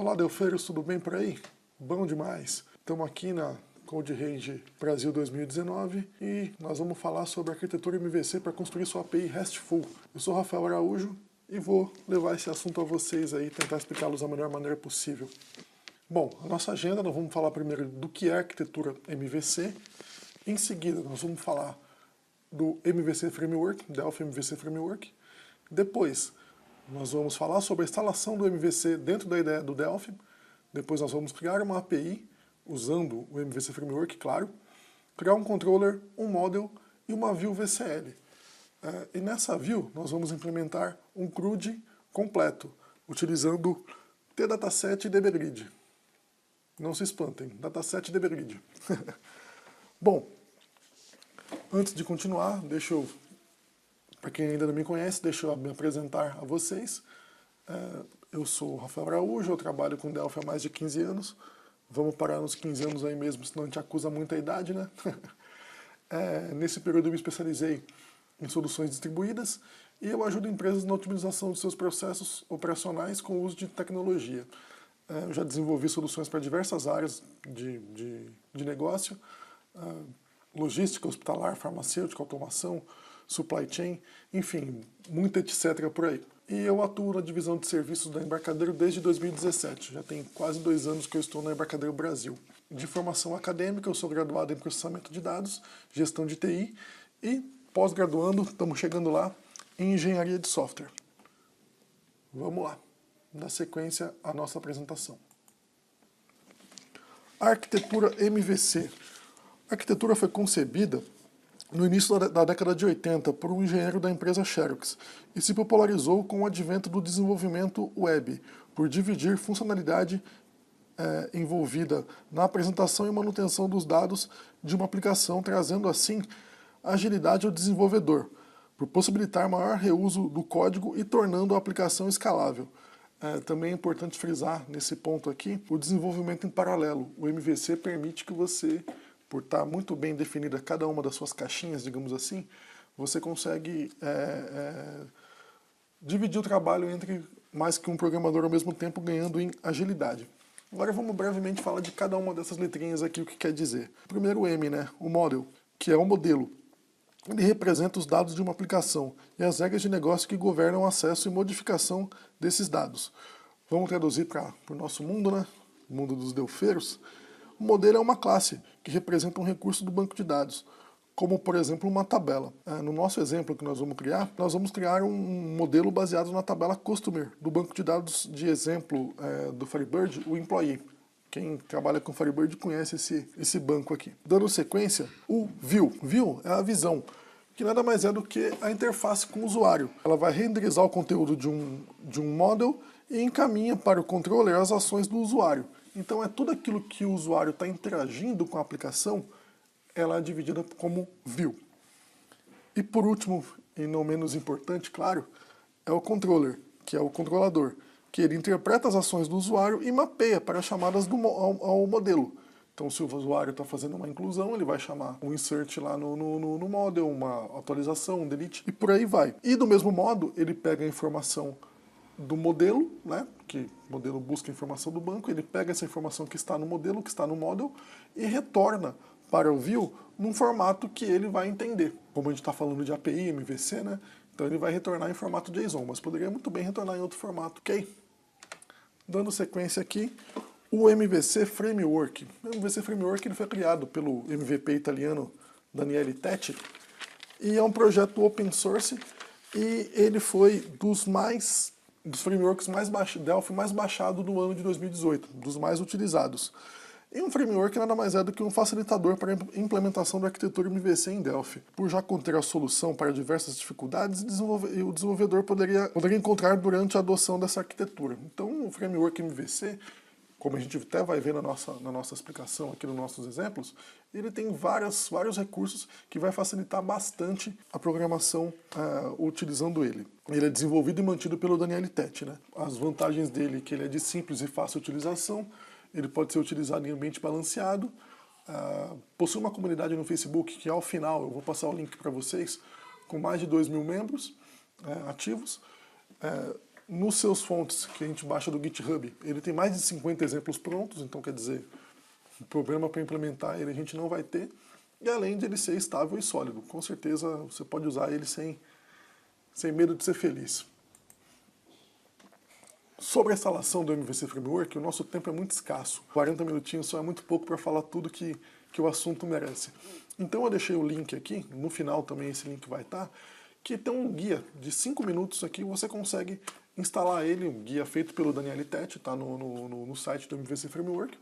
Olá, Delfeiros, tudo bem por aí? Bom demais! Estamos aqui na CodeRange Brasil 2019 e nós vamos falar sobre a arquitetura MVC para construir sua API RESTful. Eu sou Rafael Araújo e vou levar esse assunto a vocês aí, tentar explicá-los da melhor maneira possível. Bom, a nossa agenda, nós vamos falar primeiro do que é arquitetura MVC. Em seguida, nós vamos falar do MVC Framework, Delphi MVC Framework. Depois, nós vamos falar sobre a instalação do MVC dentro da ideia do Delphi. Depois nós vamos criar uma API, usando o MVC Framework, claro. Criar um controller, um model e uma view VCL. E nessa view nós vamos implementar um CRUD completo, utilizando tdataset e dbgrid. Não se espantem, dataset e dbgrid. Bom, antes de continuar, para quem ainda não me conhece, deixa eu me apresentar a vocês. Eu sou o Rafael Araújo, eu trabalho com Delphi há mais de 15 anos. Vamos parar nos 15 anos aí mesmo, senão a gente acusa muita idade, né? Nesse período eu me especializei em soluções distribuídas e eu ajudo empresas na otimização de seus processos operacionais com o uso de tecnologia. Eu já desenvolvi soluções para diversas áreas de negócio, logística, hospitalar, farmacêutica, automação, supply chain, enfim, muito etc. por aí. E eu atuo na divisão de serviços da Embarcadero desde 2017. Já tem quase 2 anos que eu estou na Embarcadero Brasil. De formação acadêmica, eu sou graduado em processamento de dados, gestão de TI e pós-graduando, estamos chegando lá, em engenharia de software. Vamos lá, na sequência, a nossa apresentação. A arquitetura MVC. A arquitetura foi concebida no início da década de 80 por um engenheiro da empresa Xerox e se popularizou com o advento do desenvolvimento web, por dividir funcionalidade envolvida na apresentação e manutenção dos dados de uma aplicação, trazendo assim agilidade ao desenvolvedor, por possibilitar maior reuso do código e tornando a aplicação escalável. Também é importante frisar nesse ponto aqui o desenvolvimento em paralelo. O MVC permite que você, por estar muito bem definida cada uma das suas caixinhas, digamos assim, você consegue dividir o trabalho entre mais que um programador ao mesmo tempo, ganhando em agilidade. Agora vamos brevemente falar de cada uma dessas letrinhas aqui, o que quer dizer. Primeiro o M, né, o model, que é o modelo. Ele representa os dados de uma aplicação e as regras de negócio que governam o acesso e modificação desses dados. Vamos traduzir para o nosso mundo, né, o mundo dos delfeiros. O modelo é uma classe que representa um recurso do banco de dados, como, por exemplo, uma tabela. No nosso exemplo que nós vamos criar um modelo baseado na tabela Customer, do banco de dados de exemplo do Firebird, o Employee. Quem trabalha com Firebird conhece esse banco aqui. Dando sequência, o View. View é a visão, que nada mais é do que a interface com o usuário. Ela vai renderizar o conteúdo de um model e encaminha para o controller as ações do usuário. Então é tudo aquilo que o usuário está interagindo com a aplicação, ela é dividida como view. E por último, e não menos importante, claro, é o controller, que é o controlador, que ele interpreta as ações do usuário e mapeia para chamadas ao modelo. Então se o usuário está fazendo uma inclusão, ele vai chamar um insert lá no model, uma atualização, um delete, e por aí vai. E do mesmo modo, ele pega a informação do modelo, né, que o modelo busca a informação do banco, ele pega essa informação que está no modelo, que está no model, e retorna para o view num formato que ele vai entender. Como a gente está falando de API, MVC, né, então ele vai retornar em formato JSON, mas poderia muito bem retornar em outro formato, ok? Dando sequência aqui, o MVC Framework. O MVC Framework ele foi criado pelo MVP italiano Daniele Tetti, e é um projeto open source, e ele foi dos frameworks Delphi mais baixado do ano de 2018, dos mais utilizados. E um framework nada mais é do que um facilitador para a implementação da arquitetura MVC em Delphi. Por já conter a solução para diversas dificuldades, o desenvolvedor poderia encontrar durante a adoção dessa arquitetura. Então o framework MVC, como a gente até vai ver na nossa explicação aqui nos nossos exemplos, ele tem vários recursos que vai facilitar bastante a programação utilizando ele. Ele é desenvolvido e mantido pelo Daniele Tetti, né? As vantagens dele é que ele é de simples e fácil utilização, ele pode ser utilizado em ambiente balanceado, possui uma comunidade no Facebook que ao final, eu vou passar o link para vocês, com mais de 2.000 membros ativos. Nos seus fontes que a gente baixa do GitHub, ele tem mais de 50 exemplos prontos, então quer dizer, o problema para implementar ele a gente não vai ter. E além de ele ser estável e sólido, com certeza você pode usar ele sem medo de ser feliz. Sobre a instalação do MVC Framework, o nosso tempo é muito escasso. 40 minutinhos só é muito pouco para falar tudo que o assunto merece. Então eu deixei o link aqui, no final também esse link vai estar, que tem um guia de 5 minutos aqui, você consegue instalar ele, um guia feito pelo Daniel Tete, tá no site do MVC Framework.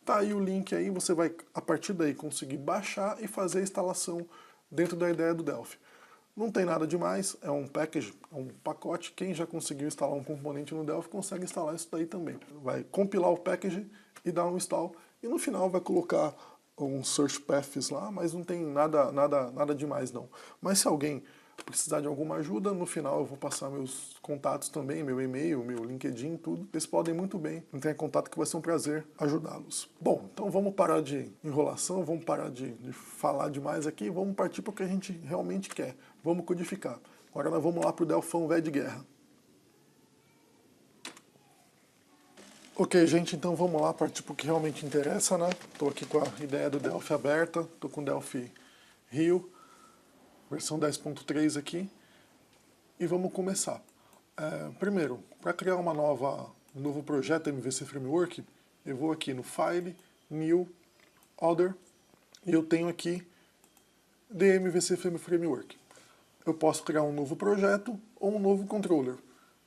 Tá aí o link aí, você vai a partir daí conseguir baixar e fazer a instalação dentro da ideia do Delphi. Não tem nada demais, é um package, é um pacote. Quem já conseguiu instalar um componente no Delphi consegue instalar isso daí também. Vai compilar o package e dar um install. E no final vai colocar um search paths lá, mas não tem nada demais não. Mas se alguém precisar de alguma ajuda, no final eu vou passar meus contatos também, meu e-mail, meu LinkedIn, tudo. Eles podem muito bem entrar em contato que vai ser um prazer ajudá-los. Bom, então vamos parar de enrolação, vamos parar de falar demais aqui, vamos partir para o que a gente realmente quer. Vamos codificar. Agora nós vamos lá para o Delfão velho de guerra. Ok, gente, então vamos lá partir para o que realmente interessa, né? Estou aqui com a ideia do Delphi aberta, estou com o Delphi Rio, versão 10.3 aqui, e vamos começar. Primeiro, para criar um novo projeto MVC Framework, eu vou aqui no File, New, Other, e eu tenho aqui The MVC Framework. Eu posso criar um novo projeto ou um novo controller.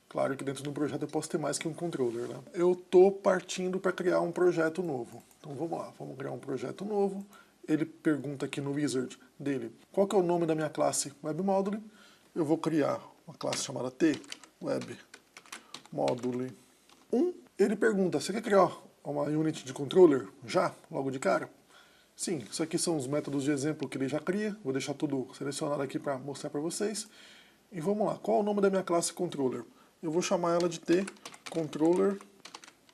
Claro que dentro de um projeto eu posso ter mais que um controller, né? Eu estou partindo para criar um projeto novo. Então vamos lá, vamos criar um projeto novo. Ele pergunta aqui no wizard dele qual que é o nome da minha classe WebModule. Eu vou criar uma classe chamada T, WebModule 1. Ele pergunta, você quer criar uma unit de controller já, logo de cara? Sim, isso aqui são os métodos de exemplo que ele já cria. Vou deixar tudo selecionado aqui para mostrar para vocês. E vamos lá, qual é o nome da minha classe controller? Eu vou chamar ela de T, controller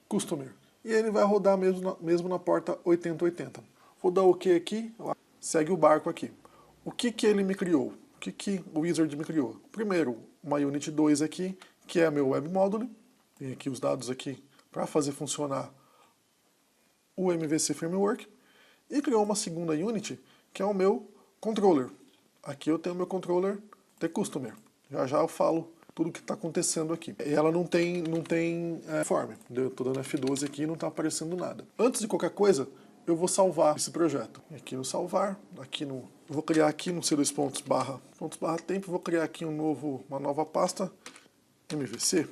customer. E ele vai rodar mesmo na porta 8080. Vou dar OK aqui, segue o barco aqui. O que ele me criou? O que o wizard me criou? Primeiro, uma unit 2 aqui, que é meu WebModule. Tem aqui os dados aqui para fazer funcionar o MVC Framework. E criou uma segunda unit, que é o meu controller. Aqui eu tenho o meu controller TCustomer. Já eu falo tudo o que está acontecendo aqui. E ela não tem form. Eu estou dando F12 aqui e não está aparecendo nada. Antes de qualquer coisa, eu vou salvar esse projeto. Aqui no salvar, eu vou criar aqui no C2 pontos barra tempo, vou criar aqui uma nova pasta MVC.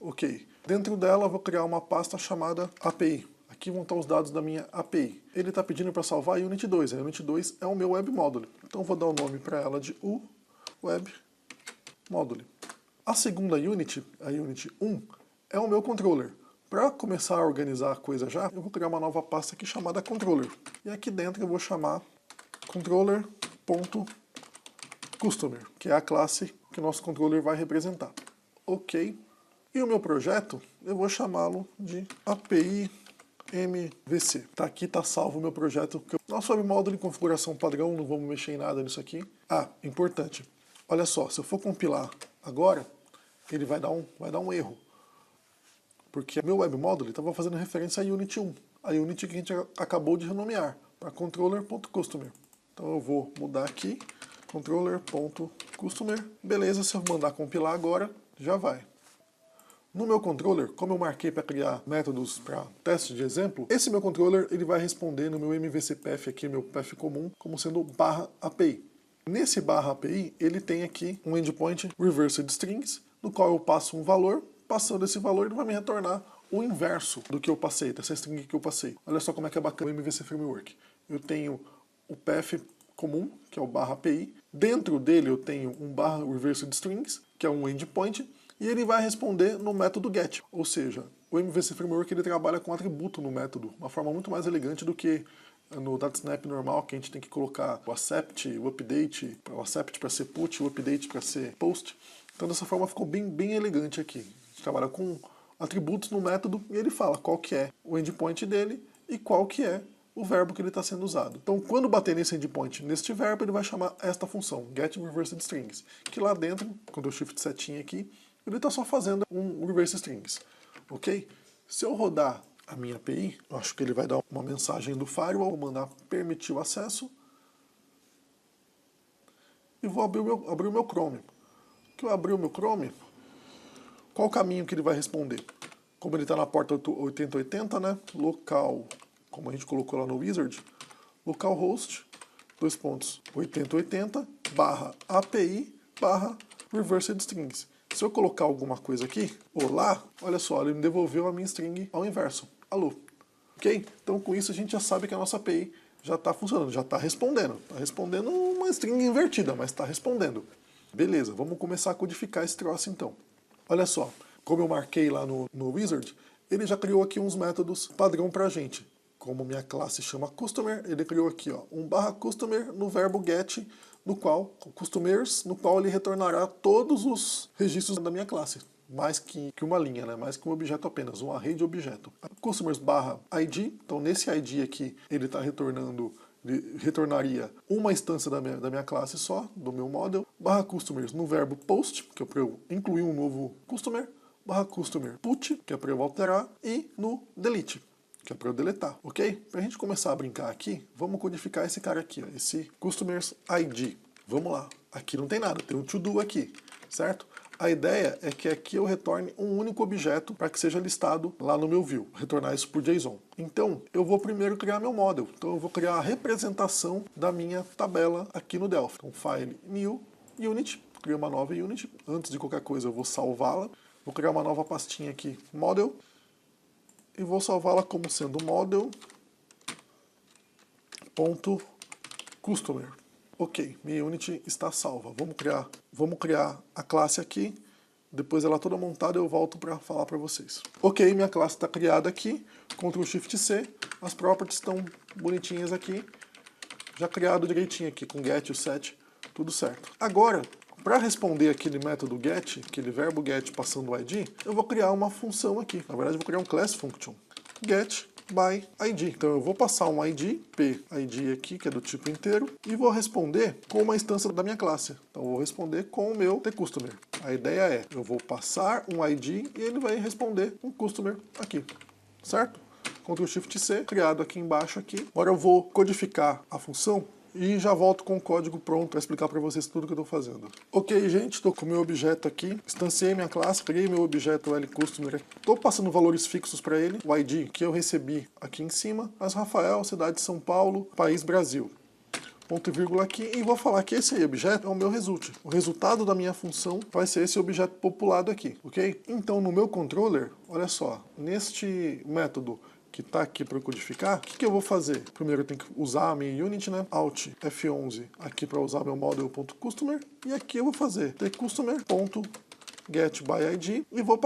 Ok. Dentro dela eu vou criar uma pasta chamada API. Aqui vão estar os dados da minha API. Ele está pedindo para salvar a Unit 2. A Unit 2 é o meu WebModule. Então vou dar o nome para ela de WebModule. A segunda Unit, a Unit 1, é o meu controller. Para começar a organizar a coisa já, eu vou criar uma nova pasta aqui chamada controller. E aqui dentro eu vou chamar controller.customer, que é a classe que o nosso controller vai representar. Ok. E o meu projeto, eu vou chamá-lo de API MVC. Tá, aqui está salvo o meu projeto. Nosso WebModule em configuração padrão, não vamos mexer em nada nisso aqui. Importante. Olha só, se eu for compilar agora, ele vai dar um erro. Porque meu WebModule estava fazendo referência à Unit 1. A Unit que a gente acabou de renomear para controller.customer. Então eu vou mudar aqui, controller.customer. Beleza, se eu mandar compilar agora, já vai. No meu controller, como eu marquei para criar métodos para teste de exemplo, esse meu controller ele vai responder no meu MVC path aqui, meu path comum, como sendo /API. Nesse /API, ele tem aqui um endpoint reversed strings, no qual eu passo um valor, passando esse valor ele vai me retornar o inverso do que eu passei, dessa string que eu passei. Olha só como é que é bacana o MVC Framework. Eu tenho o path comum, que é o /API, dentro dele eu tenho um /reversed strings, que é um endpoint, e ele vai responder no método get. Ou seja, o MVC Framework ele trabalha com atributo no método, uma forma muito mais elegante do que no DataSnap normal, que a gente tem que colocar o accept, o update, o accept para ser put, o update para ser post. Então dessa forma ficou bem elegante aqui. A gente trabalha com atributos no método e ele fala qual que é o endpoint dele e qual que é o verbo que ele está sendo usado. Então, quando bater nesse endpoint, neste verbo, ele vai chamar esta função, getReversedStrings, que lá dentro, quando eu shift setinha aqui, ele está só fazendo um reverse strings, ok? Se eu rodar a minha API, eu acho que ele vai dar uma mensagem do firewall, vou mandar permitir o acesso e vou abrir o meu Chrome. Que eu abrir o meu Chrome, qual o caminho que ele vai responder? Como ele está na porta 8080, né? Local, como a gente colocou lá no Wizard, localhost, 8080, /API, /reversed strings. Se eu colocar alguma coisa aqui, olá, olha só, ele me devolveu a minha string ao inverso. Alô. Ok? Então com isso a gente já sabe que a nossa API já está funcionando, já está respondendo. Está respondendo uma string invertida, mas está respondendo. Beleza, vamos começar a codificar esse troço então. Olha só, como eu marquei lá no Wizard, ele já criou aqui uns métodos padrão pra gente. Como minha classe chama customer, ele criou aqui ó, um /customer no verbo get, no qual ele retornará todos os registros da minha classe. Mais que uma linha, né? Mais que um objeto apenas, um array de objeto. Customers /id, então nesse id aqui ele está retornaria uma instância da minha classe só, do meu model, /customers no verbo post, que é para eu incluir um novo customer, /customer put, que é para eu alterar, e no delete, que é para eu deletar, ok? Para a gente começar a brincar aqui, vamos codificar esse cara aqui, ó, esse customers ID. Vamos lá, aqui não tem nada, tem um to-do aqui, certo? A ideia é que aqui eu retorne um único objeto para que seja listado lá no meu view, retornar isso por JSON. Então, eu vou primeiro criar meu model. Então, eu vou criar a representação da minha tabela aqui no Delphi. Então, file new unit, crio uma nova unit. Antes de qualquer coisa, eu vou salvá-la. Vou criar uma nova pastinha aqui, model, e vou salvá-la como sendo model.customer. Ok, minha unit está salva. Vamos criar a classe aqui. Depois ela toda montada eu volto para falar para vocês. Ok, minha classe está criada aqui. Ctrl Shift C. As properties estão bonitinhas aqui. Já criado direitinho aqui com get, o set, tudo certo. Agora, para responder aquele método get, aquele verbo get passando o ID, eu vou criar uma função aqui. Na verdade, eu vou criar um class function. Get by ID. Então eu vou passar um ID, PID aqui, que é do tipo inteiro, e vou responder com uma instância da minha classe. Então eu vou responder com o meu tCustomer. A ideia é, eu vou passar um ID e ele vai responder um customer aqui, certo? Ctrl Shift C, criado aqui embaixo aqui. Agora eu vou codificar a função e já volto com o código pronto para explicar para vocês tudo que eu estou fazendo. Ok, gente, estou com o meu objeto aqui, instanciei minha classe, criei meu objeto LCustomer, estou passando valores fixos para ele, o ID que eu recebi aqui em cima, mas Rafael, cidade de São Paulo, país Brasil. Ponto e vírgula aqui, e vou falar que esse aí objeto é o meu result. O resultado da minha função vai ser esse objeto populado aqui, ok? Então no meu controller, olha só, neste método que está aqui para codificar, o que eu vou fazer? Primeiro eu tenho que usar a minha unit, né? Alt F11 aqui para usar meu model.customer, e aqui eu vou fazer tCustomer.getById e vou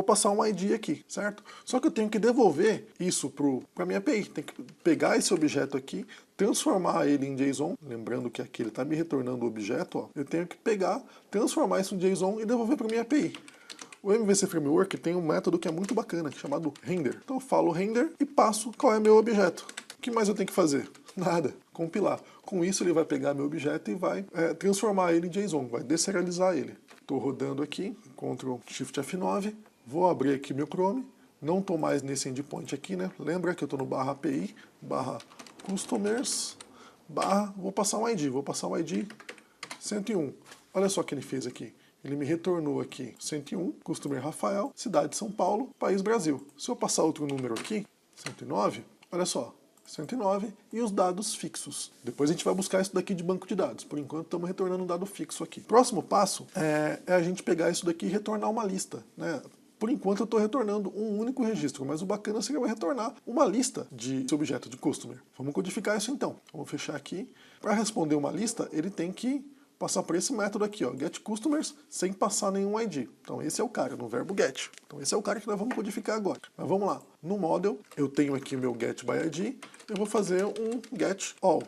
passar um ID aqui, certo? Só que eu tenho que devolver isso para minha API. Tem que pegar esse objeto aqui, transformar ele em JSON, lembrando que aqui ele está me retornando o objeto, ó. Eu tenho que pegar, transformar isso em JSON e devolver para minha API. O MVC Framework tem um método que é muito bacana, chamado render. Então eu falo render e passo qual é meu objeto. O que mais eu tenho que fazer? Nada. Compilar. Com isso ele vai pegar meu objeto e vai transformar ele em JSON, vai deserializar ele. Estou rodando aqui, Ctrl Shift F9, vou abrir aqui meu Chrome, não estou mais nesse endpoint aqui, né? Lembra que eu estou no /API, /customers, vou passar um ID 101. Olha só o que ele fez aqui. Ele me retornou aqui 101, Customer Rafael, cidade de São Paulo, país Brasil. Se eu passar outro número aqui, 109, olha só, 109 e os dados fixos. Depois a gente vai buscar isso daqui de banco de dados. Por enquanto estamos retornando um dado fixo aqui. Próximo passo é a gente pegar isso daqui e retornar uma lista, né? Por enquanto eu estou retornando um único registro, mas o bacana seria eu retornar uma lista de objeto de customer. Vamos codificar isso então. Vamos fechar aqui. Para responder uma lista, ele tem que passar por esse método aqui, ó, getCustomers, sem passar nenhum ID. Então esse é o cara, no verbo get. Então esse é o cara que nós vamos codificar agora. Mas vamos lá. No model, eu tenho aqui meu getById, eu vou fazer um getAll.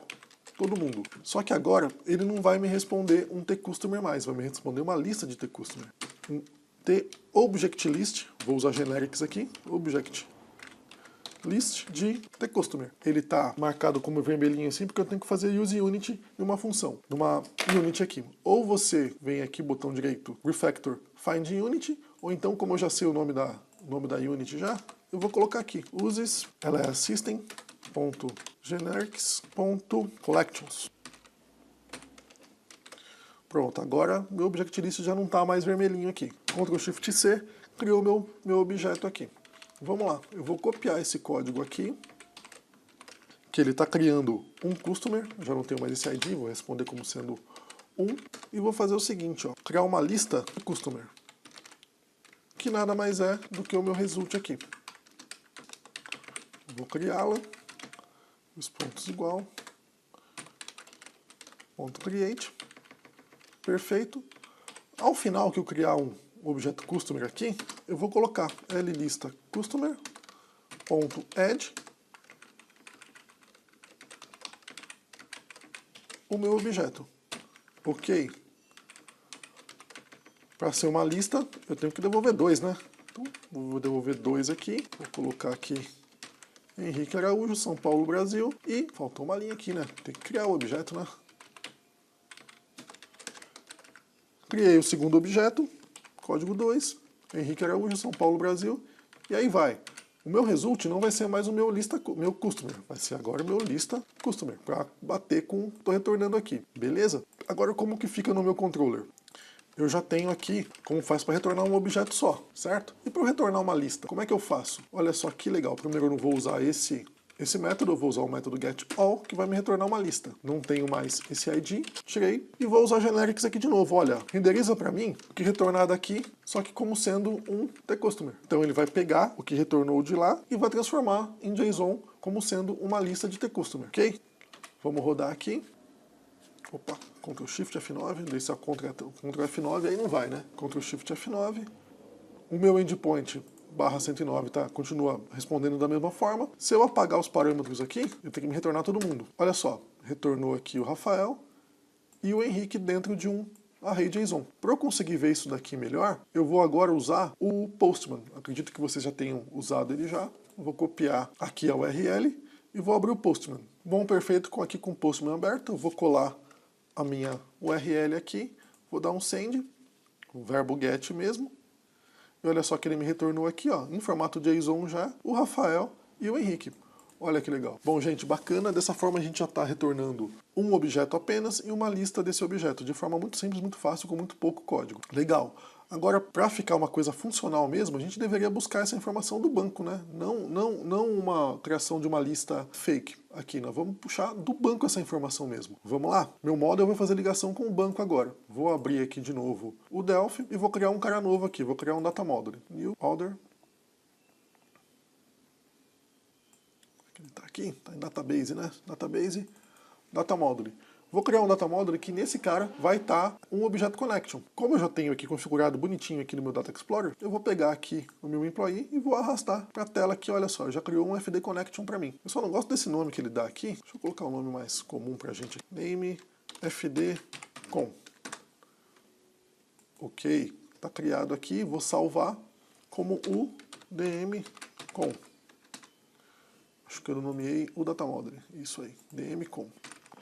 Todo mundo. Só que agora, ele não vai me responder um tCustomer mais, vai me responder uma lista de tCustomer. Um tObjectList, vou usar generics aqui, object list de TCustomer. Ele está marcado como vermelhinho assim porque eu tenho que fazer use unit em uma função, numa unit aqui. Ou você vem aqui, botão direito, refactor, find unit, ou então, como eu já sei o nome da unit já, eu vou colocar aqui, uses, ela é system.generics.collections. Pronto, agora meu Object-List já não está mais vermelhinho aqui. Ctrl Shift C, criou meu objeto aqui. Vamos lá, eu vou copiar esse código aqui, que ele está criando um customer, já não tenho mais esse ID, vou responder como sendo um, e vou fazer o seguinte, ó, criar uma lista de customer, que nada mais é do que o meu result aqui. Vou criá-la, os pontos igual, ponto create, perfeito. Ao final que eu criar um objeto customer aqui, eu vou colocar lista customer.add o meu objeto. Ok. Para ser uma lista, eu tenho que devolver 2, né? Então, vou devolver 2 aqui. Vou colocar aqui Henrique Araújo, São Paulo, Brasil. E faltou uma linha aqui, né? Tem que criar o objeto, né? Criei o segundo objeto, código 2, Henrique Araújo, São Paulo, Brasil. E aí vai. O meu result não vai ser mais o meu customer, vai ser agora o meu lista customer, para bater com o que estou retornando aqui, beleza? Agora como que fica no meu controller? Eu já tenho aqui como faz para retornar um objeto só, certo? E para eu retornar uma lista, como é que eu faço? Olha só que legal, primeiro eu não vou usar esse método, eu vou usar o método getAll, que vai me retornar uma lista. Não tenho mais esse ID, tirei, e vou usar generics aqui de novo. Olha, renderiza para mim o que retornar daqui, só que como sendo um TCustomer. Então ele vai pegar o que retornou de lá e vai transformar em JSON como sendo uma lista de TCustomer, ok? Vamos rodar aqui. Opa, Ctrl Shift F9, deixa Ctrl F9, aí não vai, né? Ctrl Shift F9. O meu endpoint /109 tá, continua respondendo da mesma forma. Se eu apagar os parâmetros aqui, eu tenho que me retornar todo mundo. Olha só, retornou aqui o Rafael e o Henrique dentro de um array JSON. Para eu conseguir ver isso daqui melhor, eu vou agora usar o Postman. Acredito que vocês já tenham usado ele já. Vou copiar aqui a URL e vou abrir o Postman. Bom, perfeito, aqui com o Postman aberto, eu vou colar a minha URL aqui, vou dar um send, o verbo get mesmo. E olha só que ele me retornou aqui, ó, em formato JSON já, o Rafael e o Henrique. Olha que legal. Bom, gente, bacana. Dessa forma a gente já está retornando um objeto apenas e uma lista desse objeto, de forma muito simples, muito fácil, com muito pouco código. Legal. Agora, para ficar uma coisa funcional mesmo, a gente deveria buscar essa informação do banco, né? Não uma criação de uma lista fake aqui. Nós vamos puxar do banco essa informação mesmo. Vamos lá? Meu model vai fazer ligação com o banco agora. Vou abrir aqui de novo o Delphi e vou criar um cara novo aqui. Vou criar um data model. New order. Ele está aqui, está em database, né? Database, data model. Vou criar um data model que nesse cara vai estar um objeto connection. Como eu já tenho aqui configurado bonitinho aqui no meu Data Explorer, eu vou pegar aqui o meu employee e vou arrastar para a tela aqui, olha só, já criou um FD connection para mim. Eu só não gosto desse nome que ele dá aqui. Deixa eu colocar um nome mais comum para a gente. Name FD com. Ok, está criado aqui, vou salvar como o DM com. Acho que eu nomeei o data model, isso aí, dmcom.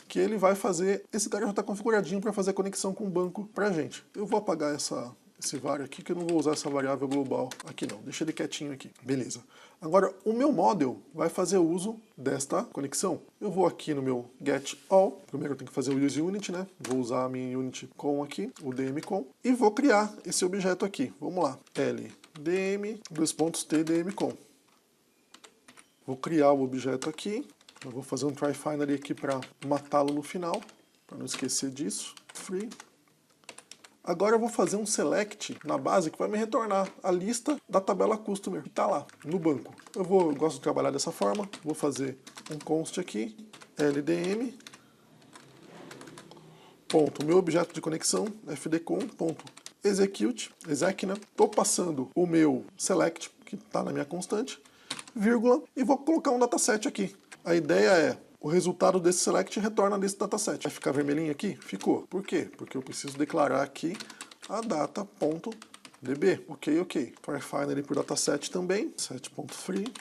Que ele vai fazer, esse cara já está configuradinho para fazer a conexão com o banco para a gente. Eu vou apagar esse var aqui, que eu não vou usar essa variável global aqui não, deixa ele quietinho aqui. Beleza. Agora, o meu model vai fazer uso desta conexão. Eu vou aqui no meu getAll, primeiro eu tenho que fazer o use unit, né? Vou usar a minha unit com aqui, o dmcom, e vou criar esse objeto aqui. Vamos lá, ldm, _t_dmcom. Vou criar o objeto aqui. Eu vou fazer um try finally aqui para matá-lo no final, para não esquecer disso. Free. Agora eu vou fazer um select na base que vai me retornar a lista da tabela customer que está lá no banco. Eu gosto de trabalhar dessa forma. Vou fazer um const aqui, ldm, ponto, meu objeto de conexão, fdcom, ponto, execute, né? Estou passando o meu select, que está na minha constante, vírgula, e vou colocar um dataset aqui. A ideia é, o resultado desse select retorna desse dataset. Vai ficar vermelhinho aqui? Ficou. Por quê? Porque eu preciso declarar aqui a data.db. Ok. Try finally por dataset também, set.free.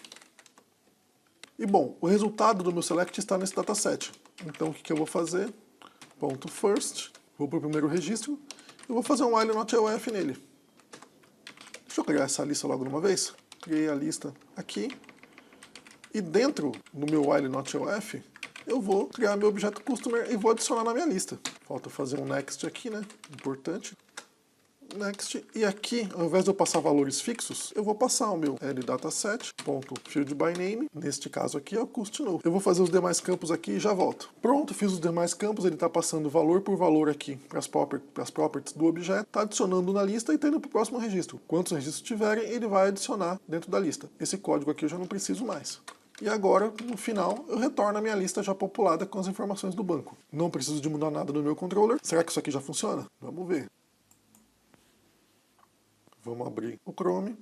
E bom, o resultado do meu select está nesse dataset. Então o que eu vou fazer? Ponto first, vou para o primeiro registro, eu vou fazer um while not elf nele. Deixa eu criar essa lista logo de uma vez. Criei a lista aqui. E dentro do meu while not elf, eu vou criar meu objeto customer e vou adicionar na minha lista. Falta fazer um next aqui, né? Importante. Next. E aqui, ao invés de eu passar valores fixos, eu vou passar o meu ldataset.fieldByName. Neste caso aqui é o custNo. Eu vou fazer os demais campos aqui e já volto. Pronto, fiz os demais campos, ele está passando valor por valor aqui para as properties do objeto, está adicionando na lista e está indo para o próximo registro. Quantos registros tiverem, ele vai adicionar dentro da lista. Esse código aqui eu já não preciso mais. E agora, no final, eu retorno a minha lista já populada com as informações do banco. Não preciso de mudar nada no meu controller. Será que isso aqui já funciona? Vamos ver. Vamos abrir o Chrome.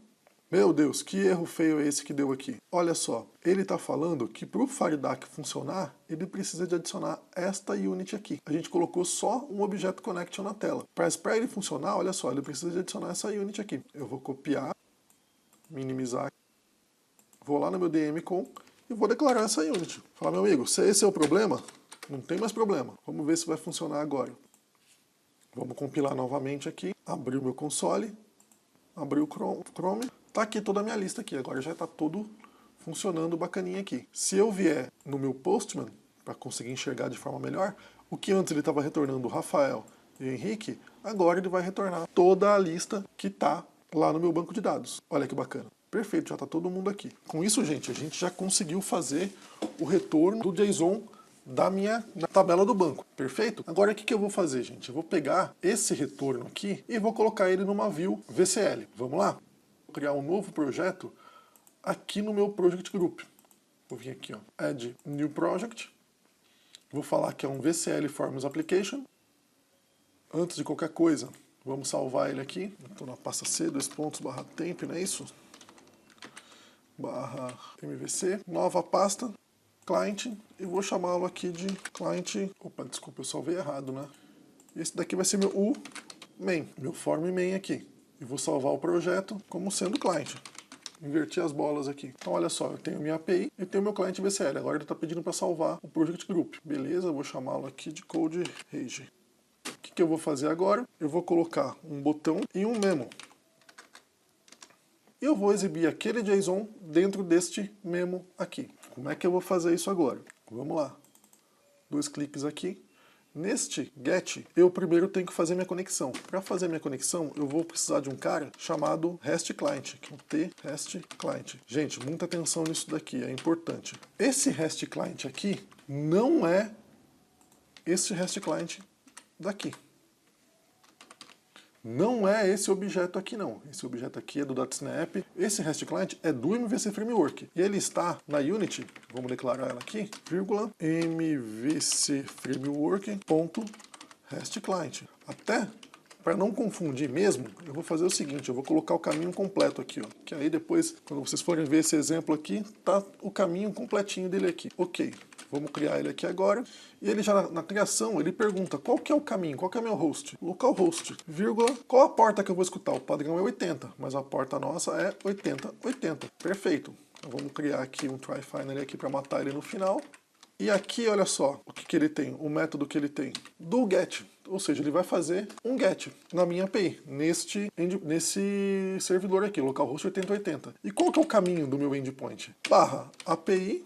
Meu Deus, que erro feio é esse que deu aqui? Olha só, ele está falando que para o FireDAC funcionar, ele precisa de adicionar esta unit aqui. A gente colocou só um objeto connection na tela. Para ele funcionar, olha só, ele precisa de adicionar essa unit aqui. Eu vou copiar, minimizar, vou lá no meu dmcon e vou declarar essa unit. Falar, meu amigo, se esse é o problema, não tem mais problema. Vamos ver se vai funcionar agora. Vamos compilar novamente aqui, abrir o meu console, abrir o Chrome, tá aqui toda a minha lista aqui, agora já está tudo funcionando bacaninha aqui. Se eu vier no meu Postman, para conseguir enxergar de forma melhor, o que antes ele estava retornando o Rafael e o Henrique, agora ele vai retornar toda a lista que está lá no meu banco de dados. Olha que bacana. Perfeito, já está todo mundo aqui. Com isso, gente, a gente já conseguiu fazer o retorno do JSON na tabela do banco, perfeito? Agora o que eu vou fazer, gente? Eu vou pegar esse retorno aqui e vou colocar ele numa view VCL. Vamos lá? Vou criar um novo projeto aqui no meu Project Group. Vou vir aqui, ó, Add New Project. Vou falar que é um VCL Forms Application. Antes de qualquer coisa, vamos salvar ele aqui. Estou na pasta C, /temp, não é isso? /mvc, nova pasta. Client, e vou chamá-lo aqui de client, opa, desculpa, eu salvei errado, né? Esse daqui vai ser meu main, meu form main aqui. E vou salvar o projeto como sendo client. Inverti as bolas aqui. Então olha só, eu tenho minha API e tenho meu cliente VCL. Agora ele está pedindo para salvar o project group. Beleza, eu vou chamá-lo aqui de code rage. O que eu vou fazer agora? Eu vou colocar um botão e um memo. E eu vou exibir aquele JSON dentro deste memo aqui. Como é que eu vou fazer isso agora? Vamos lá. 2 cliques aqui. Neste get, eu primeiro tenho que fazer minha conexão. Para fazer minha conexão, eu vou precisar de um cara chamado REST Client, que é o T-REST Client. Gente, muita atenção nisso daqui, é importante. Esse REST Client aqui não é esse REST Client daqui. Não é esse objeto aqui não. Esse objeto aqui é do .snap. Esse REST Client é do MVC Framework. E ele está na Unity, vamos declarar ela aqui, vírgula, MVC Framework.REST Client. Até, para não confundir mesmo, eu vou fazer o seguinte, eu vou colocar o caminho completo aqui, ó. Que aí depois, quando vocês forem ver esse exemplo aqui, tá o caminho completinho dele aqui. Ok. Vamos criar ele aqui agora. E ele já na criação, ele pergunta qual que é o caminho, qual que é o meu host? Localhost, vírgula, qual a porta que eu vou escutar? O padrão é 80, mas a porta nossa é 8080. Perfeito. Então vamos criar aqui um try-finally aqui para matar ele no final. E aqui, olha só, o que ele tem, o método que ele tem. Do get, ou seja, ele vai fazer um get na minha API, nesse servidor aqui, localhost 8080. E qual que é o caminho do meu endpoint? /API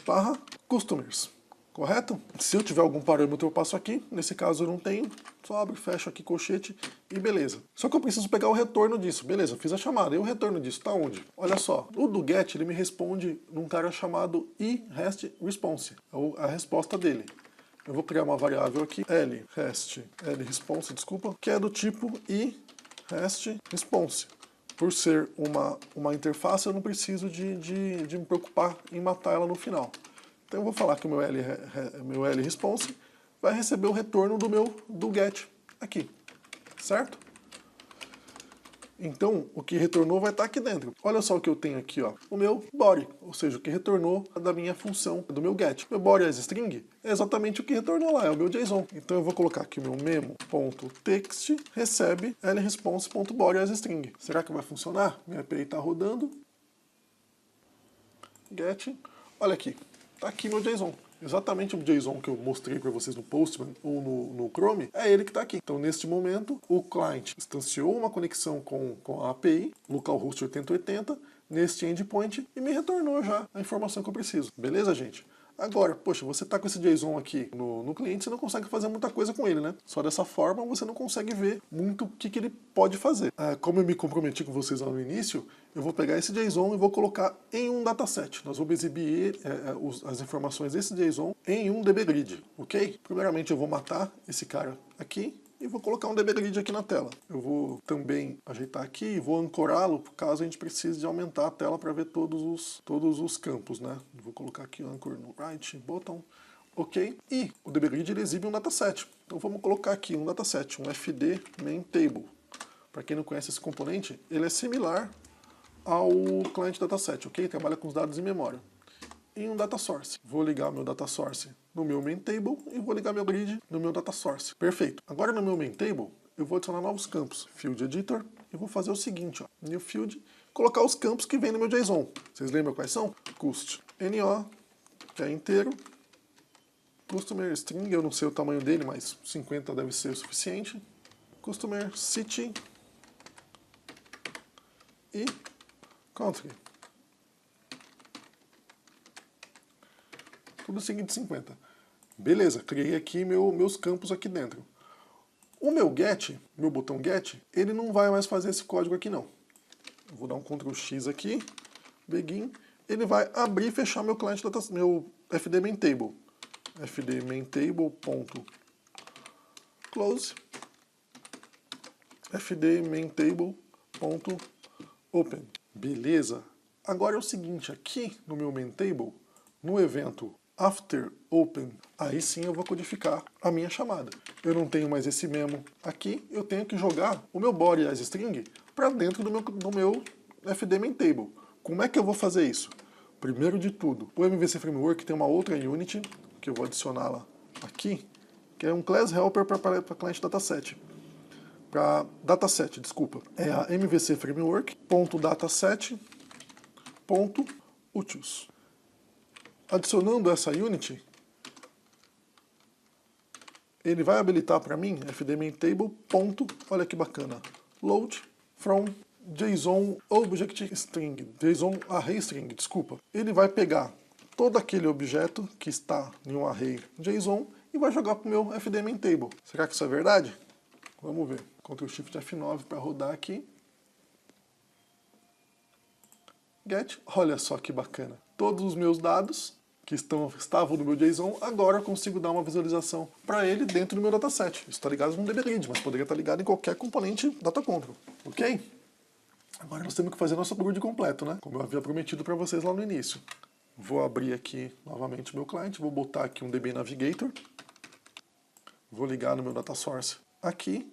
/customers. Correto? Se eu tiver algum parâmetro eu passo aqui, nesse caso eu não tenho, só abro e fecho aqui colchete e beleza. Só que eu preciso pegar o retorno disso, beleza, eu fiz a chamada, e o retorno disso tá onde? Olha só, o do get ele me responde num cara chamado iREST_response, ou a resposta dele. Eu vou criar uma variável aqui, lRESPONSE, desculpa, que é do tipo iREST_response. Por ser uma interface eu não preciso de me preocupar em matar ela no final. Então eu vou falar que o meu lResponse vai receber o retorno do get aqui, certo? Então o que retornou vai estar aqui dentro. Olha só o que eu tenho aqui, ó, o meu body, ou seja, o que retornou da minha função, do meu get. Meu body as string é exatamente o que retornou lá, é o meu JSON. Então eu vou colocar aqui o meu memo.text recebe lResponse.body as string. Será que vai funcionar? Minha API está rodando. Get, olha aqui. Tá aqui meu JSON. Exatamente o JSON que eu mostrei para vocês no Postman ou no Chrome, é ele que está aqui. Então, neste momento, o client instanciou uma conexão com a API, localhost 8080, neste endpoint, e me retornou já a informação que eu preciso. Beleza, gente? Agora, poxa, você está com esse JSON aqui no cliente, você não consegue fazer muita coisa com ele, né? Só dessa forma você não consegue ver muito o que ele pode fazer. Como eu me comprometi com vocês lá no início, eu vou pegar esse JSON e vou colocar em um dataset. Nós vamos exibir as informações desse JSON em um DBGrid, ok? Primeiramente eu vou matar esse cara aqui e vou colocar um DBGrid aqui na tela. Eu vou também ajeitar aqui e vou ancorá-lo, caso a gente precise de aumentar a tela para ver todos os campos, né? Vou colocar aqui o anchor no right button, ok? E o DBGrid ele exibe um dataset. Então vamos colocar aqui um dataset, um fd main table. Para quem não conhece esse componente, ele é similar ao client dataset, ok? Trabalha com os dados em memória. Em um data source. Vou ligar meu data source no meu main table e vou ligar meu grid no meu data source. Perfeito. Agora no meu main table, eu vou adicionar novos campos. Field editor. E vou fazer o seguinte, ó. New field. Colocar os campos que vem no meu JSON. Vocês lembram quais são? Cust NO, que é inteiro. Customer string, eu não sei o tamanho dele, mas 50 deve ser o suficiente. Customer city. E country. Tudo seguinte de 50. Beleza, criei aqui meus campos aqui dentro. O meu get, meu botão get, ele não vai mais fazer esse código aqui não. Eu vou dar um Ctrl X aqui, begin, ele vai abrir e fechar meu client meu fd main table. fd main table.close, fd main table.open. Beleza. Agora é o seguinte, aqui no meu main table, no evento after open, aí sim eu vou codificar a minha chamada. Eu não tenho mais esse memo aqui, eu tenho que jogar o meu body as string para dentro do meu fd main table. Como é que eu vou fazer isso? Primeiro de tudo, o MVC Framework tem uma outra unit, que eu vou adicioná-la aqui, que é um class helper para client dataset. Para dataset, desculpa. É a MVC Framework.dataset.utils. Adicionando essa unit, ele vai habilitar para mim fd main table. Olha que bacana. Load from JSON object string, JSON array string, desculpa. Ele vai pegar todo aquele objeto que está em um array JSON e vai jogar para o meu fd main table. Será que isso é verdade? Vamos ver. Ctrl Shift F9 para rodar aqui. Get, olha só que bacana. Todos os meus dados que estavam no meu JSON, agora eu consigo dar uma visualização para ele dentro do meu dataset. Isso está ligado no DBGrid, mas poderia estar ligado em qualquer componente data control, ok? Agora nós temos que fazer nosso grid completo, né? Como eu havia prometido para vocês lá no início. Vou abrir aqui novamente o meu cliente, vou botar aqui um DB Navigator, vou ligar no meu data source aqui.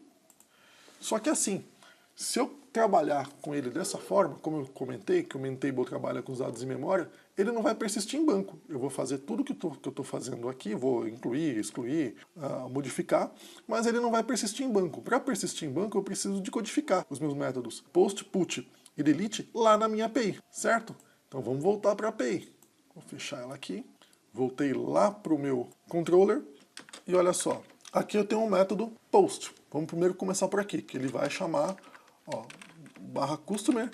Só que assim, se eu trabalhar com ele dessa forma, como eu comentei, que o main table trabalha com os dados em memória, ele não vai persistir em banco. Eu vou fazer tudo que eu estou fazendo aqui, vou incluir, excluir, modificar, mas ele não vai persistir em banco. Para persistir em banco, eu preciso de codificar os meus métodos post, put e delete lá na minha API, certo? Então vamos voltar para a API. Vou fechar ela aqui. Voltei lá para o meu controller e olha só, aqui eu tenho um método post. Vamos primeiro começar por aqui, que ele vai chamar, ó, /customer,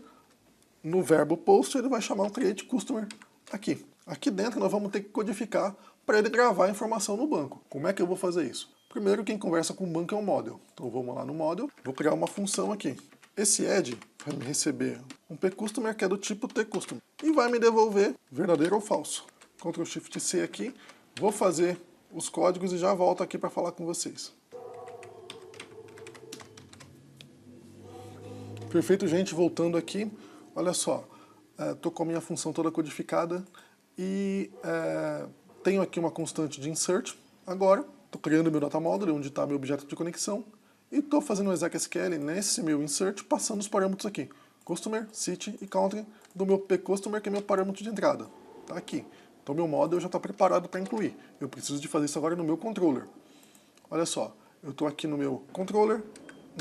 no verbo post ele vai chamar um create customer aqui. Aqui dentro nós vamos ter que codificar para ele gravar a informação no banco. Como é que eu vou fazer isso? Primeiro quem conversa com o banco é o model. Então vamos lá no model, vou criar uma função aqui. Esse add vai me receber um pcustomer que é do tipo tcustomer e vai me devolver verdadeiro ou falso. Ctrl Shift C aqui, vou fazer os códigos e já volto aqui para falar com vocês. Perfeito, gente, voltando aqui, olha só, estou com a minha função toda codificada e tenho aqui uma constante de insert. Agora, estou criando meu data model, onde está meu objeto de conexão, e estou fazendo o exec.sql nesse meu insert, passando os parâmetros aqui, customer, city e country, do meu pcustomer, que é meu parâmetro de entrada. Está aqui. Então, meu model já está preparado para incluir. Eu preciso de fazer isso agora no meu controller. Olha só, eu estou aqui no meu controller,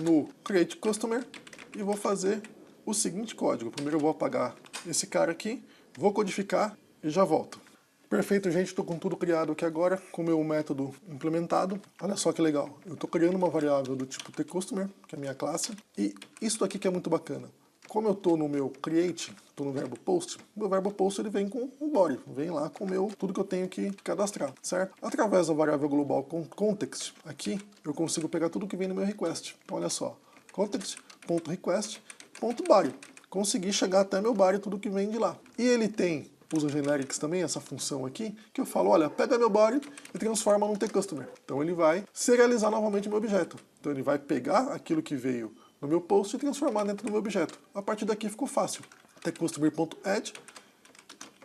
no create customer, e vou fazer o seguinte código. Primeiro eu vou apagar esse cara aqui, vou codificar e já volto. Perfeito, gente, estou com tudo criado aqui agora, com o meu método implementado. Olha só que legal, eu estou criando uma variável do tipo tCustomer, que é a minha classe, e isso aqui que é muito bacana. Como eu estou no meu create, estou no verbo post, meu verbo post ele vem com o body, vem lá com tudo que eu tenho que cadastrar, certo? Através da variável global com context, aqui eu consigo pegar tudo que vem no meu request. Então olha só, context.request.body. Consegui chegar até meu body, tudo que vem de lá. E ele tem usa generics também, essa função aqui, que eu falo, olha, pega meu body e transforma num tCustomer. Então ele vai serializar novamente o meu objeto. Então ele vai pegar aquilo que veio no meu post e transformar dentro do meu objeto. A partir daqui ficou fácil. tCustomer.add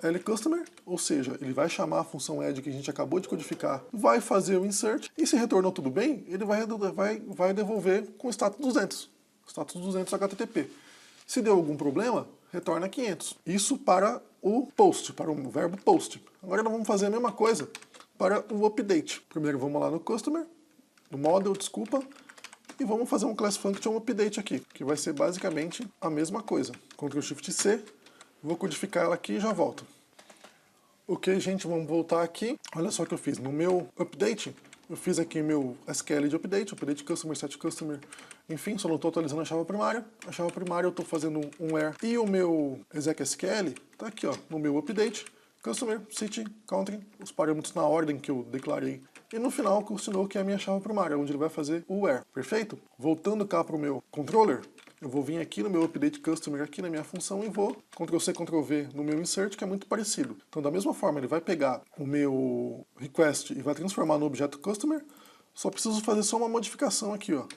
lCustomer, ou seja, ele vai chamar a função add que a gente acabou de codificar, vai fazer o insert, e se retornou tudo bem, ele vai devolver com o status 200. Status 200 HTTP. Se deu algum problema, retorna 500. Isso para o post, para o verbo post. Agora nós vamos fazer a mesma coisa para o update. Primeiro vamos lá no customer, no model, desculpa, e vamos fazer um class function update aqui, que vai ser basicamente a mesma coisa. Ctrl Shift C, vou codificar ela aqui e já volto. Ok, gente, vamos voltar aqui. Olha só o que eu fiz. No meu update, eu fiz aqui meu SQL de update customer, set customer, enfim, só não estou atualizando a chave primária. A chave primária eu estou fazendo um where. E o meu exec SQL está aqui, ó, no meu update, customer, city, country, os parâmetros na ordem que eu declarei. E no final, continuou que é a minha chave primária, onde ele vai fazer o where, perfeito? Voltando cá para o meu controller, eu vou vir aqui no meu update customer, aqui na minha função, e vou Ctrl+C, Ctrl+V no meu insert, que é muito parecido. Então, da mesma forma, ele vai pegar o meu request e vai transformar no objeto customer, só preciso fazer só uma modificação aqui, ó.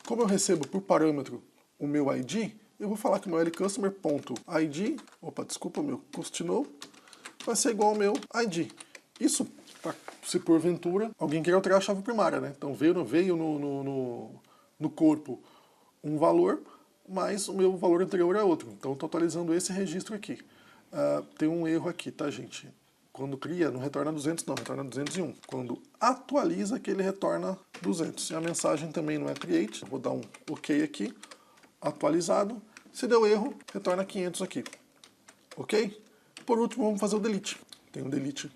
Como eu recebo por parâmetro o meu ID, eu vou falar que o meu lcustomer.id, opa, desculpa, meu costnou, vai ser igual ao meu ID. Isso, se porventura alguém queira alterar a chave primária, né? Então veio no corpo um valor, mas o meu valor anterior é outro. Então estou atualizando esse registro aqui. Tem um erro aqui, tá, gente? Quando cria, não retorna 200, não, retorna 201. Quando atualiza, que ele retorna 200. E a mensagem também não é create. Vou dar um OK aqui. Atualizado. Se deu erro, retorna 500 aqui. Ok? Por último, vamos fazer o delete. Tem um delete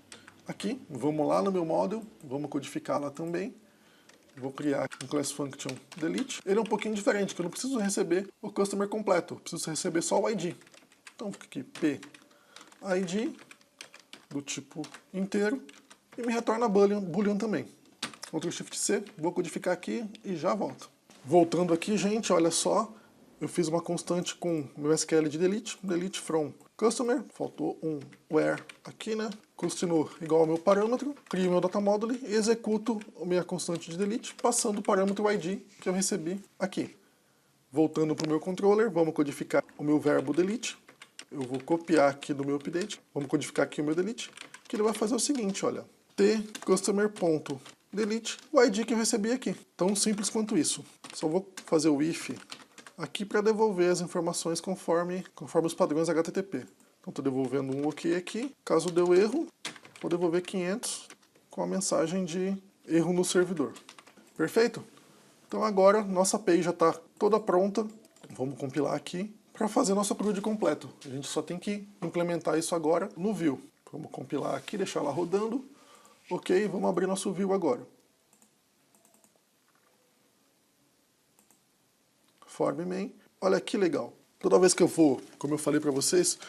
aqui. Vamos lá no meu model. Vamos codificar lá também. Vou criar um class function delete. Ele é um pouquinho diferente, porque eu não preciso receber o customer completo. Eu preciso receber só o ID. Então fica aqui p id do tipo inteiro e me retorna boolean também. Ctrl Shift C, vou codificar aqui e já volto. Voltando aqui, gente, olha só, eu fiz uma constante com meu SQL de delete from customer, faltou um where aqui, né? Continuo igual ao meu parâmetro, crio meu data module e executo a minha constante de delete, passando o parâmetro ID que eu recebi aqui. Voltando para o meu controller, vamos codificar o meu verbo delete. Eu vou copiar aqui do meu update, vamos codificar aqui o meu delete, que ele vai fazer o seguinte, olha, tCustomer.delete, o ID que eu recebi aqui. Tão simples quanto isso. Só vou fazer o if aqui para devolver as informações conforme os padrões HTTP. Então estou devolvendo um OK aqui. Caso deu erro, vou devolver 500 com a mensagem de erro no servidor. Perfeito? Então agora nossa API já está toda pronta. Vamos compilar aqui para fazer nosso upload completo. A gente só tem que implementar isso agora no Vue. Vamos compilar aqui, deixar ela rodando. Ok, vamos abrir nosso Vue agora. Form main. Olha que legal. Toda vez que eu for, como eu falei para vocês,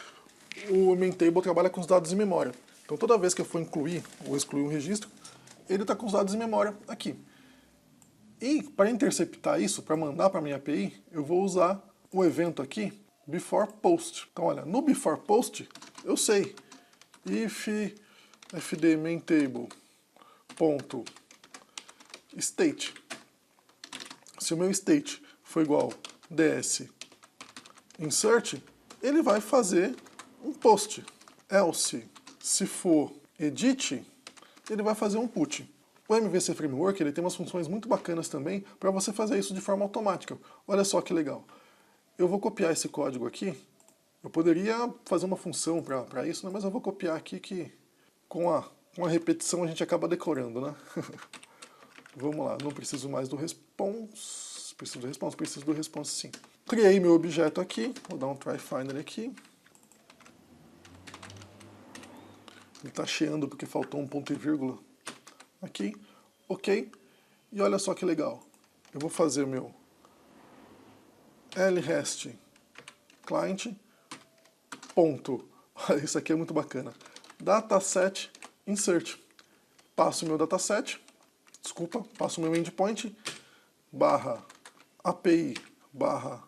o main table trabalha com os dados em memória. Então toda vez que eu for incluir ou excluir um registro, ele está com os dados em memória aqui. E para interceptar isso, para mandar para a minha API, eu vou usar o evento aqui, before post. Então olha, no before post, eu sei, if fd main table ponto state, se o meu state for igual ds insert, ele vai fazer um post. Else, se for edit, ele vai fazer um put. O MVC Framework ele tem umas funções muito bacanas também para você fazer isso de forma automática. Olha só que legal. Eu vou copiar esse código aqui. Eu poderia fazer uma função para isso, né? Mas eu vou copiar aqui que com a repetição a gente acaba decorando, né? Vamos lá, não preciso mais do response. Preciso do response sim. Criei meu objeto aqui, vou dar um try finder aqui. Ele está cheando porque faltou um ponto e vírgula aqui. Ok. E olha só que legal. Eu vou fazer o meu lrest client ponto. Isso aqui é muito bacana. Dataset insert. Passo o meu dataset, passo o meu endpoint, barra API, barra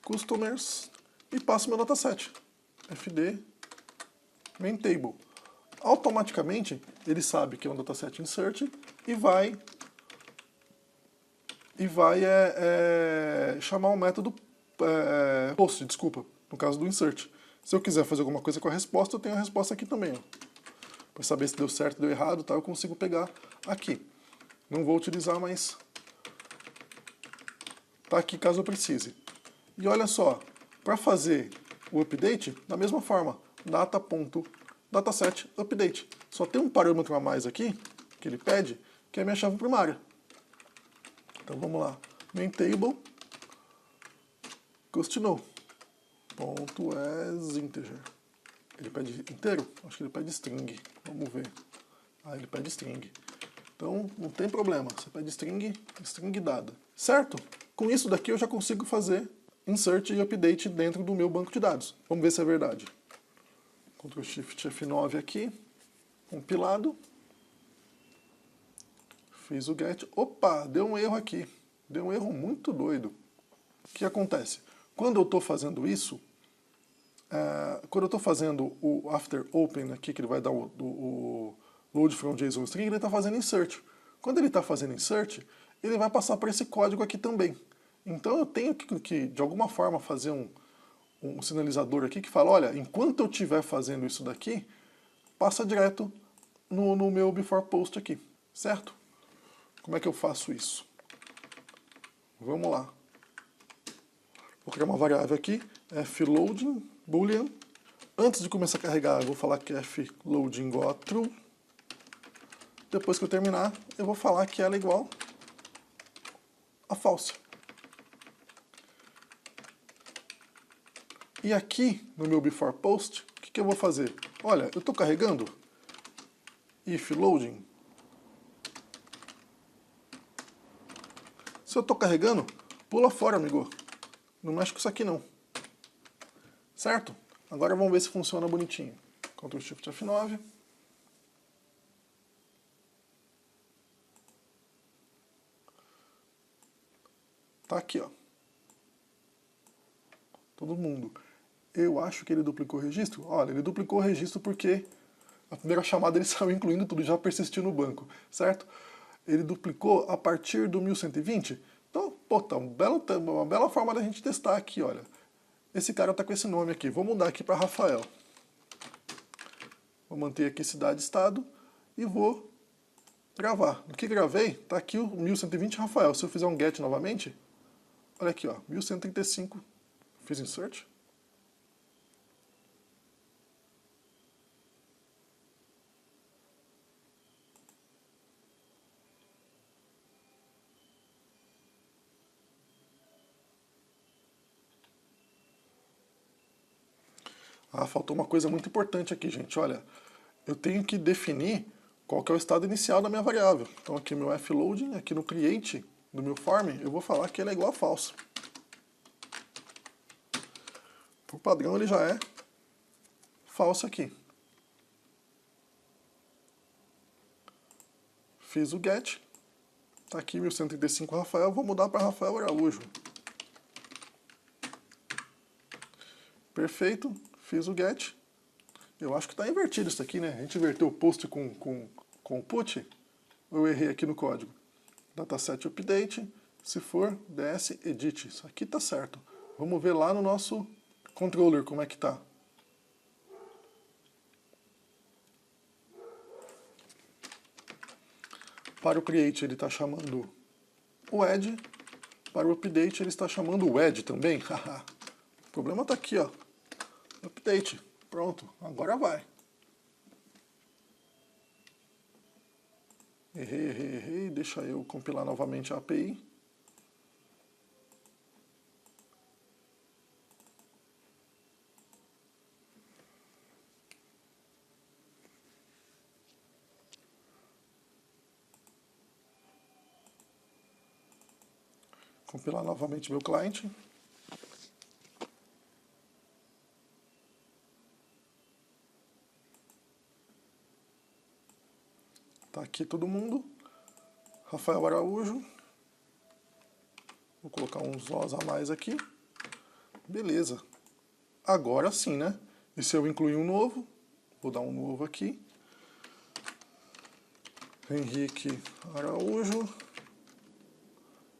customers, e passo o meu dataset. fd main table. Automaticamente, ele sabe que é um dataset insert e vai chamar o método post, no caso do insert. Se eu quiser fazer alguma coisa com a resposta, eu tenho a resposta aqui também. Para saber se deu certo, deu errado, tá? Eu consigo pegar aqui. Não vou utilizar, mas tá aqui caso eu precise. E olha só, para fazer o update, da mesma forma, data.dataset update. Só tem um parâmetro a mais aqui, que ele pede, que é a minha chave primária. Então vamos lá, main table, custNo, ponto as integer. Ele pede inteiro? Acho que ele pede string. Vamos ver. Ah, ele pede string. Então, não tem problema. Você pede string, string dada. Certo? Com isso daqui eu já consigo fazer insert e update dentro do meu banco de dados. Vamos ver se é verdade. Ctrl Shift F9 aqui. Compilado. Fiz o get. Opa, deu um erro aqui. Deu um erro muito doido. O que acontece? Quando eu estou fazendo isso, quando eu estou fazendo o after open aqui, que ele vai dar o load from JSON string, ele está fazendo insert. Quando ele está fazendo insert, ele vai passar por esse código aqui também. Então eu tenho que de alguma forma, fazer um sinalizador aqui que fala, olha, enquanto eu estiver fazendo isso daqui, passa direto no meu before post aqui, certo? Como é que eu faço isso? Vamos lá. Vou criar uma variável aqui, floading, boolean. Antes de começar a carregar, eu vou falar que floading igual a true. Depois que eu terminar, eu vou falar que ela é igual a false. E aqui, no meu before post, o que eu vou fazer? Olha, eu estou carregando if loading. Se eu estou carregando, pula fora, amigo. Não mexe com isso aqui, não. Certo? Agora vamos ver se funciona bonitinho. Ctrl Shift F9. Tá aqui, ó. Todo mundo. Eu acho que ele duplicou o registro. Olha, ele duplicou o registro porque a primeira chamada ele saiu incluindo tudo, já persistiu no banco, certo? Ele duplicou a partir do 1120. Então, pô, tá uma bela forma da gente testar aqui, olha. Esse cara tá com esse nome aqui. Vou mudar aqui para Rafael. Vou manter aqui cidade e estado e vou gravar. No que gravei, tá aqui o 1120 Rafael. Se eu fizer um get novamente, olha aqui, ó, 1135. Fiz insert. Ah, faltou uma coisa muito importante aqui, gente. Olha, eu tenho que definir qual que é o estado inicial da minha variável. Então aqui meu floading, aqui no create do meu form, eu vou falar que ele é igual a false. Por padrão ele já é false aqui. Fiz o get. Tá aqui 1135 Rafael, vou mudar para Rafael Araújo. Perfeito, fiz o get. Eu acho que está invertido isso aqui, né? A gente inverteu o post com o put. Eu errei aqui no código. Dataset update, se for, ds edit. Isso aqui tá certo. Vamos ver lá no nosso controller como é que tá. Para o create ele está chamando o add. Para o update ele está chamando o add também. O problema está aqui, ó. Update. Pronto, agora vai. Errei. Deixa eu compilar novamente a API. Compilar novamente meu cliente. Tá aqui todo mundo. Rafael Araújo. Vou colocar uns Os a mais aqui. Beleza. Agora sim, né? E se eu incluir um novo? Vou dar um novo aqui. Henrique Araújo.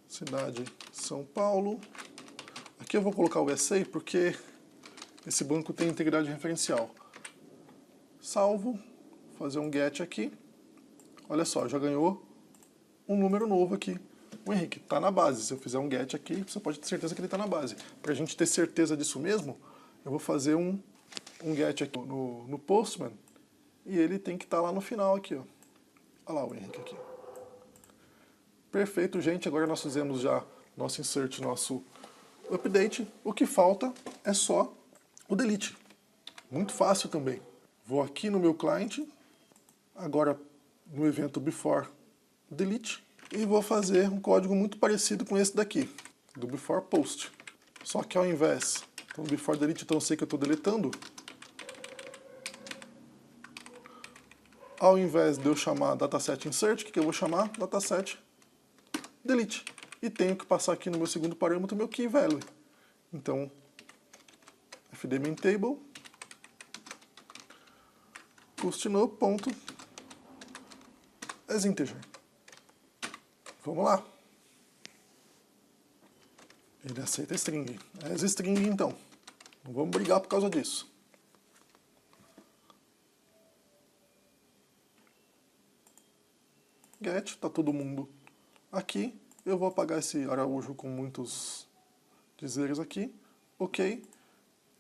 Cidade São Paulo. Aqui eu vou colocar o SA porque esse banco tem integridade referencial. Salvo. Fazer um get aqui. Olha só, já ganhou um número novo aqui. O Henrique está na base. Se eu fizer um get aqui, você pode ter certeza que ele está na base. Para a gente ter certeza disso mesmo, eu vou fazer um get aqui no Postman e ele tem que estar lá no final aqui, ó. Olha lá o Henrique aqui. Perfeito, gente. Agora nós fizemos já nosso insert, nosso update. O que falta é só o delete. Muito fácil também. Vou aqui no meu cliente, agora no evento before delete, e vou fazer um código muito parecido com esse daqui, do before post. Só que ao invés, então before delete, então eu sei que eu estou deletando, ao invés de eu chamar dataset insert, o que eu vou chamar? Dataset delete. E tenho que passar aqui no meu segundo parâmetro meu key value. Então, fd main table, as integer. Vamos lá. Ele aceita string. As string, então. Não vamos brigar por causa disso. Get, tá todo mundo aqui. Eu vou apagar esse Araújo com muitos dizeres aqui. Ok.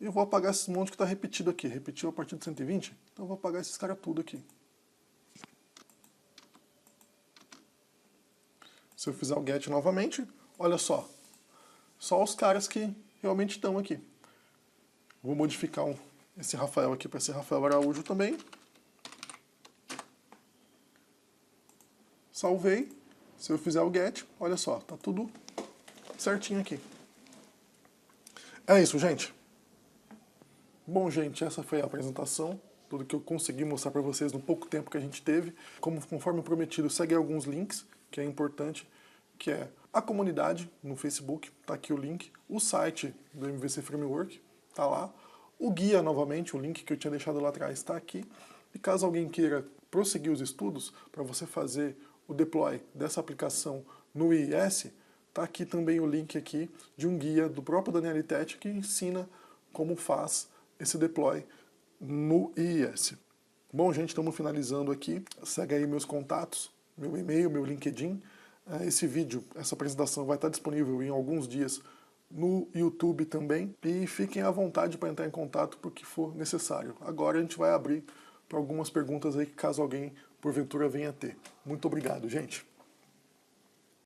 E eu vou apagar esse monte que está repetido aqui. Repetiu a partir de 120. Então eu vou apagar esses caras tudo aqui. Se eu fizer o get novamente, olha só os caras que realmente estão aqui. Vou modificar esse Rafael aqui para ser Rafael Araújo também. Salvei. Se eu fizer o get, olha só, tá tudo certinho aqui. É isso, gente. Bom, gente, essa foi a apresentação. Tudo que eu consegui mostrar para vocês no pouco tempo que a gente teve. Conforme prometido, segue alguns links, que é importante, que é a comunidade no Facebook, tá aqui o link, o site do MVC Framework, tá lá, o guia novamente, o link que eu tinha deixado lá atrás está aqui, e caso alguém queira prosseguir os estudos, para você fazer o deploy dessa aplicação no IIS, tá aqui também o link aqui de um guia do próprio Daniel Tete que ensina como faz esse deploy no IIS. Bom, gente, estamos finalizando aqui. Segue aí meus contatos, meu e-mail, meu LinkedIn. Esse vídeo, essa apresentação vai estar disponível em alguns dias no YouTube também. E fiquem à vontade para entrar em contato por que for necessário. Agora a gente vai abrir para algumas perguntas aí, caso alguém, porventura, venha ter. Muito obrigado, gente.